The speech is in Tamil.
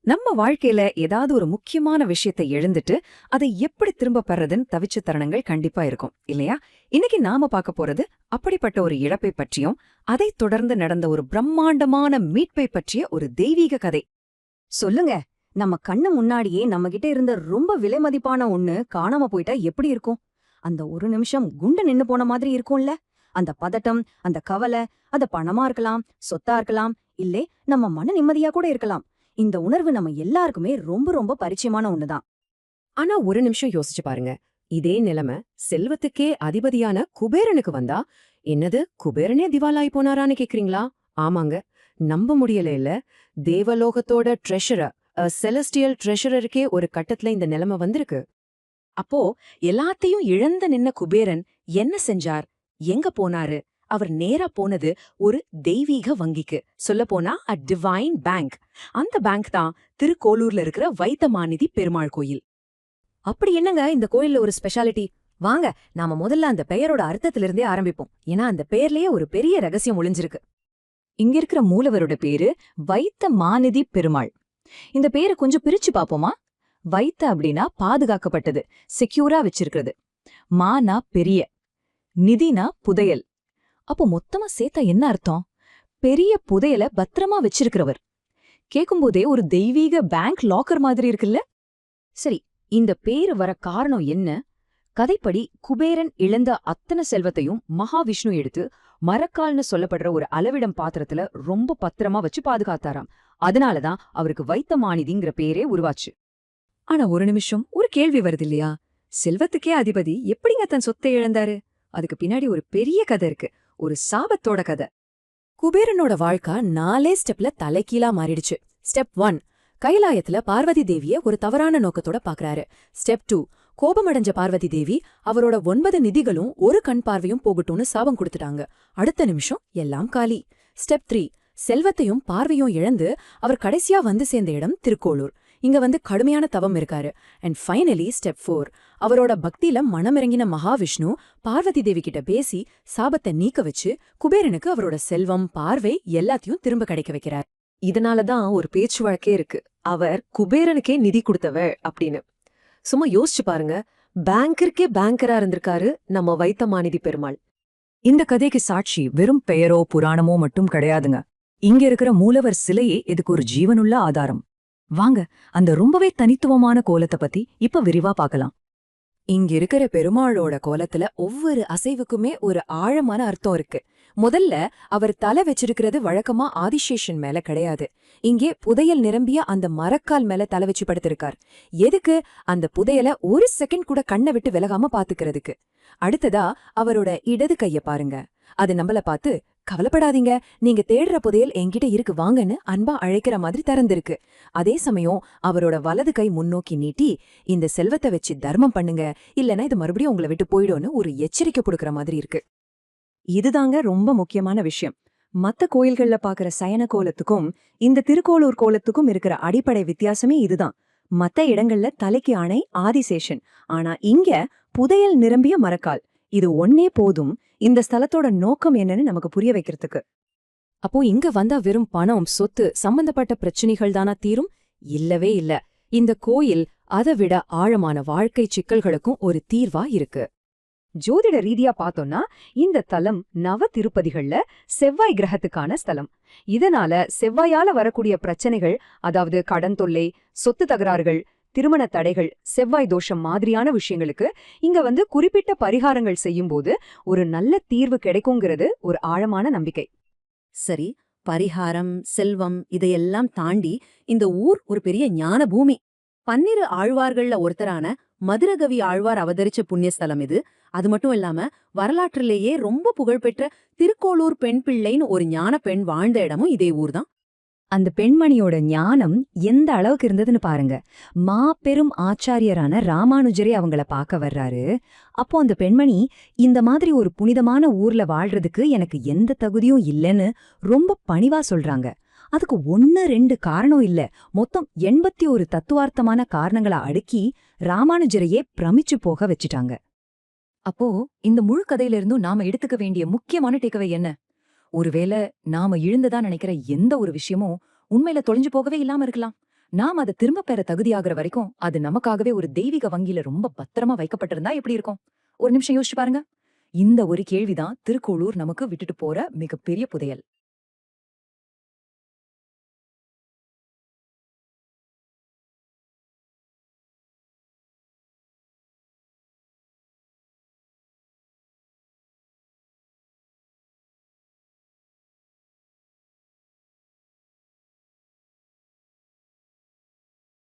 நம்ம வாழ்க்கையில ஏதாவது ஒரு முக்கியமான விஷயத்தை எழுந்துட்டு அதை எப்படி திரும்ப பெறதுன்னு தவிச்ச தருணங்கள் கண்டிப்பா இருக்கும் இல்லையா? இன்னைக்கு நாம பார்க்க போறது அப்படிப்பட்ட ஒரு இழப்பை பற்றியும் அதைத் தொடர்ந்து நடந்த ஒரு பிரம்மாண்டமான மீட்பை பற்றிய ஒரு தெய்வீக கதை. சொல்லுங்க. நம்ம கண்ணு முன்னாடியே நம்ம கிட்ட இருந்த ரொம்ப விலை மதிப்பான ஒண்ணு காணாம போயிட்டா எப்படி இருக்கும்? அந்த ஒரு நிமிஷம் குண்டு நின்னு போன மாதிரி இருக்கும்ல. அந்த பதட்டம், அந்த கவலை, அது பணமா இருக்கலாம், சொத்தா இருக்கலாம், இல்லே நம்ம மன நிம்மதியா கூட இருக்கலாம். இந்த உணர்வு நம்ம எல்லாருக்குமே ரொம்ப ரொம்ப பரிச்சயமான ஒண்ணுதான். ஆனா ஒரு நிமிஷம் யோசிச்சு பாருங்க. இதே நிலைமை செல்வத்துக்கே அதிபதியான குபேரனுக்கு வந்தா, என்னது குபேரனே திவாலாய் போனாரான்னு கேக்குறீங்களா? ஆமாங்க, நம்ப முடியல இல்ல. தேவலோகத்தோட ட்ரெஷரர், செலஸ்டியல் ட்ரெஷரருக்கே ஒரு கட்டத்துல இந்த நிலைமை வந்திருக்கு. அப்போ எல்லாத்தையும் இழந்து நின்ன குபேரன் என்ன செஞ்சார்? எங்க போனாரு? அவர் நேரா போனது ஒரு தெய்வீக வங்கிக்கு, சொல்லப்போனா அ டிவைன் பேங்க். அந்த பேங்க் தான் திருக்கோளூர்ல இருக்கிற வைத்தமாநிதி பெருமாள் கோயில். அப்படி என்னங்க இந்த கோயில்ல ஒரு ஸ்பெஷாலிட்டி? வாங்க, நாம முதல்ல அந்த பெயரோட அர்த்தத்திலிருந்தே ஆரம்பிப்போம். ஏன்னா அந்த பெயர்லயே ஒரு பெரிய ரகசியம் ஒளிஞ்சிருக்கு. இங்க இருக்கிற மூலவரோட பேரு வைத்த மாநிதி பெருமாள். இந்த பேரை கொஞ்சம் பிரிச்சு பாப்போமா? வைத்த அப்படின்னா பாதுகாக்கப்பட்டது, செக்யூரா வச்சிருக்கிறது. மானா பெரிய, நிதினா புதையல். அப்போ மொத்தமா சேர்த்தா என்ன அர்த்தம்? பெரிய புதையல பத்திரமா வச்சிருக்கிறவர். கேக்கும்போதே ஒரு தெய்வீக பேங்க் லாக்கர் மாதிரி இருக்குல்ல? சரி, இந்த பேரு வர காரணம் என்ன? கதைப்படி குபேரன் இழந்த அத்தனை செல்வத்தையும் மகாவிஷ்ணு எடுத்து மரக்கால்னு சொல்லப்படுற ஒரு அளவிடம் பாத்திரத்துல ரொம்ப பத்திரமா வச்சு பாதுகாத்தாராம். அதனாலதான் அவருக்கு வைத்த மாநிதிங்கிற பேரே உருவாச்சு. ஆனா ஒரு நிமிஷம், ஒரு கேள்வி வருது இல்லையா? செல்வத்துக்கே அதிபதி எப்படிங்க தன் சொத்தை இழந்தாரு? அதுக்கு பின்னாடி ஒரு பெரிய கதை இருக்கு, ஒரு சாபத்தோட கதை. குபேரனோட வாழ்க்கை 4 ஸ்டெப்ல தலைகீழா மாறிடுச்சு. ஸ்டெப் 1, கைலாயத்துல பார்வதி தேவிய ஒரு தவறான நோக்கத்தோட பாக்குறாரு. ஸ்டெப் 2, கோபமடைஞ்ச பார்வதி தேவி அவரோட 9 நிதிகளும் ஒரு கண் பார்வையும் போகட்டும்னு சாபம் கொடுத்துட்டாங்க. அடுத்த நிமிஷம் எல்லாம் காலி. ஸ்டெப் 3, செல்வத்தையும் பார்வையும் இழந்து அவர் கடைசியா வந்து சேர்ந்த இடம் திருக்கோளூர். இங்க வந்து கடுமையான தவம் இருக்காரு. அண்ட் ஃபைனலி ஸ்டெப் 4, அவரோட பக்தியில மனமிறங்கின மகாவிஷ்ணு பார்வதி தேவி கிட்ட பேசி சாபத்தை நீக்க வச்சு குபேரனுக்கு அவரோட செல்வம், பார்வை எல்லாத்தையும் திரும்ப கிடைக்க வைக்கிறார். இதனாலதான் ஒரு பேச்சு வழக்கே இருக்கு, அவர் குபேரனுக்கே நிதி கொடுத்தவர் அப்படின்னு. சும்மா யோசிச்சு பாருங்க, பேங்கருக்கே பேங்கரா இருந்திருக்காரு நம்ம வைத்த மாநிதி பெருமாள். இந்த கதைக்கு சாட்சி வெறும் பெயரோ புராணமோ மட்டும் கிடையாதுங்க. இங்க இருக்கிற மூலவர் சிலையே இதுக்கு ஒரு ஜீவனுள்ள ஆதாரம். வாங்க, அந்த ரொம்பவே தனித்துவமான கோலத்தை பத்தி இப்ப விரிவா பார்க்கலாம். இங்க இருக்கிற பெருமாளோட கோலத்துல ஒவ்வொரு அசைவுக்குமே ஒரு ஆழமான அர்த்தம் இருக்கு. முதல்ல அவர் தலை வச்சிருக்கிறது வழக்கமா ஆதிசேஷன் மேல கிடையாது. இங்கே புதையல் நிரம்பிய அந்த மரக்கால் மேல தலை வச்சு படுத்திருக்கார். எதுக்கு? அந்த புதையல ஒரு செகண்ட் கூட கண்ணை விட்டு விலகாம பாத்துக்கிறதுக்கு. அடுத்ததா அவரோட இடது கைய பாருங்க. அது நம்மள பார்த்து, கவலைப்படாதீங்க, நீங்க தேடுற புதையல் என்கிட்ட இருக்கு வாங்கன்னு அன்பா அழைக்கிற மாதிரி திறந்திருக்கு. அதே சமயம் அவரோட வலது கை முன்னோக்கி நீட்டி, இந்த செல்வத்தை வச்சு தர்மம் பண்ணுங்க, இல்லனா இது மறுபடியும் உங்களை விட்டு போயிடும்னு ஒரு எச்சரிக்கை கொடுக்கற மாதிரி இருக்கு. இதுதாங்க ரொம்ப முக்கியமான விஷயம். மத்த கோயில்கள்ல பாக்குற சயன கோலத்துக்கும் இந்த திருக்கோளூர் கோலத்துக்கும் இருக்கிற அடிப்படை வித்தியாசமே இதுதான். மத்த இடங்கள்ல தலைக்கு ஆணை ஆதிசேஷன், ஆனா இங்க புதையல் நிரம்பிய மரக்கால். இது ஒன்னே போதும் இந்த ஸ்தலத்தோட நோக்கம் என்னன்னு நமக்கு புரிய வைக்கிறதுக்கு. அப்போ இங்க வந்தா வெறும் பணம், சொத்து சம்பந்தப்பட்ட பிரச்சனைகள் தானா தீரும்? இல்லவே இல்ல. இந்த கோயில் அதை விட ஆழமான வாழ்க்கை சிக்கல்களுக்கும் ஒரு தீர்வா இருக்கு. ஜோதிட ரீதியா பார்த்தோம்னா இந்த தலம் நவ திருப்பதிகள்ல செவ்வாய் கிரகத்துக்கான ஸ்தலம். இதனால செவ்வாயால வரக்கூடிய பிரச்சனைகள், அதாவது கடன் தொல்லை, சொத்து தகராறுகள், திருமண தடைகள், செவ்வாய் தோஷம் மாதிரியான விஷயங்களுக்கு இங்க வந்து குறிப்பிட்ட பரிகாரங்கள் செய்யும்போது ஒரு நல்ல தீர்வு கிடைக்குங்கிறது ஒரு ஆழமான நம்பிக்கை. சரி, பரிகாரம், செல்வம் இதையெல்லாம் தாண்டி இந்த ஊர் ஒரு பெரிய ஞான பூமி. 12 ஆழ்வார்கள்ல ஒருத்தரான மதுரகவி ஆழ்வார் அவதரிச்ச புண்ணியஸ்தலம் இது. அது மட்டும் இல்லாம வரலாற்றிலேயே ரொம்ப புகழ்பெற்ற திருக்கோளூர் பெண் பிள்ளைன்னு ஒரு ஞான பெண் வாழ்ந்த இடமும் இதே ஊர்தான். அந்த பெண்மணியோட ஞானம் எந்த அளவுக்கு இருந்ததுன்னு பாருங்க. மாபெரும் ஆச்சாரியரான ராமானுஜரே அவங்கள பார்க்க வர்றாரு. அப்போ அந்த பெண்மணி, இந்த மாதிரி ஒரு புனிதமான ஊர்ல வாழ்றதுக்கு எனக்கு எந்த தகுதியும் இல்லைன்னு ரொம்ப பணிவா சொல்றாங்க. அதுக்கு 1-2 காரணம் இல்ல, மொத்தம் 81 தத்துவார்த்தமான காரணங்கள அடுக்கி ராமானுஜரையே பிரமிச்சு போக வச்சிட்டாங்க. அப்போ இந்த முழு கதையிலிருந்தும் நாம எடுத்துக்க வேண்டிய முக்கியமான டேக்அவே என்ன? ஒருவேளை நாம இழந்ததா நினைக்கிற எந்த ஒரு விஷயமும் உண்மையில தொலைஞ்சு போகவே இல்லாம இருக்கலாம். நாம் அதை திரும்ப பெற தகுதியாகிற வரைக்கும் அது நமக்காகவே ஒரு தெய்வீக வங்கியில ரொம்ப பத்திரமா வைக்கப்பட்டிருந்தா எப்படி இருக்கும்? ஒரு நிமிஷம் யோசிச்சு பாருங்க. இந்த ஒரு கேள்விதான் திருக்கோளூர் நமக்கு விட்டுட்டு போற மிகப்பெரிய புதையல்.